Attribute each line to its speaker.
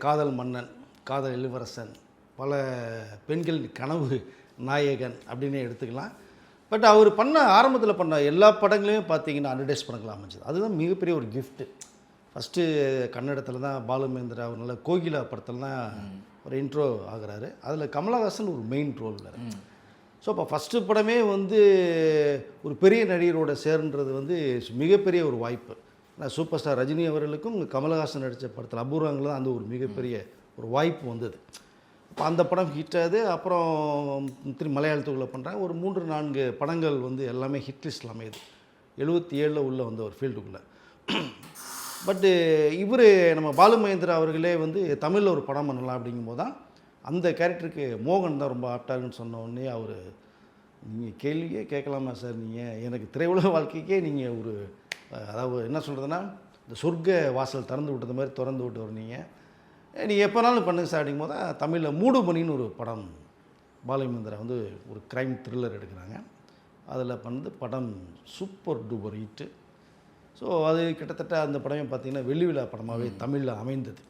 Speaker 1: காதல் மன்னன், காதல் இளவரசன், பல பெண்களின் கனவு நாயகன் அப்படின்னே எடுத்துக்கலாம். பட் அவர் ஆரம்பத்தில் பண்ண எல்லா படங்களையும் பார்த்தீங்கன்னா 100 டேஸ் படங்களாக அமைஞ்சது. அதுதான் மிகப்பெரிய ஒரு கிஃப்ட்டு. ஃபஸ்ட்டு கன்னடத்தில் தான் பாலுமகேந்திரா அவர் நல்ல கோகிலா படத்தில் தான் ஒரு இன்ட்ரோ ஆகுறாரு. அதில் கமலஹாசன் ஒரு மெயின் ரோல் வேறு. ஸோ அப்போ ஃபஸ்ட்டு படமே ஒரு பெரிய நடிகரோட சேர்ன்றது மிகப்பெரிய ஒரு வாய்ப்பு. நான் சூப்பர் ஸ்டார் ரஜினி அவர்களுக்கும் கமலஹாசன் நடித்த படத்தில் அபூர்வங்கள் தான் ஒரு மிகப்பெரிய ஒரு வாய்ப்பு வந்தது. அப்போ அந்த படம் ஹிட் ஆகுது. அப்புறம் திரும்பி மலையாளத்துக்குள்ளே பண்ணுறாங்க. ஒரு 3-4 படங்கள் எல்லாமே ஹிட் லிஸ்ட்டில் அமையுது. 77 உள்ள வந்த ஒரு ஃபீல்டுக்குள்ளே. பட்டு இவர் நம்ம பாலுமகேந்திரா அவர்களே தமிழில் ஒரு படம் பண்ணலாம் அப்படிங்கும்போது தான் அந்த கேரக்டருக்கு மோகன் தான் ரொம்ப ஆப்டாகுன்னு சொன்ன உடனே அவர், நீங்கள் கேள்வியே கேட்கலாமா சார், நீங்கள் எனக்கு திரையுலக வாழ்க்கைக்கே நீங்கள் ஒரு அதாவது என்ன சொல்கிறதுனா இந்த சொர்க்க வாசல் திறந்து விட்டது மாதிரி திறந்து விட்டு நீங்கள் எப்போனாலும் பண்ணுங்க சார் அப்படிங்கும்போது தான் தமிழில் மூடுபனின்னு ஒரு படம் பாலுமகேந்திரா ஒரு க்ரைம் த்ரில்லர் எடுக்கிறாங்க. அதில் படம் சூப்பர் டூப்பர் ஹிட்டு. ஸோ அது கிட்டத்தட்ட அந்த படமே பார்த்திங்கன்னா வெள்ளி விழா படமாகவே தமிழில் அமைந்தது.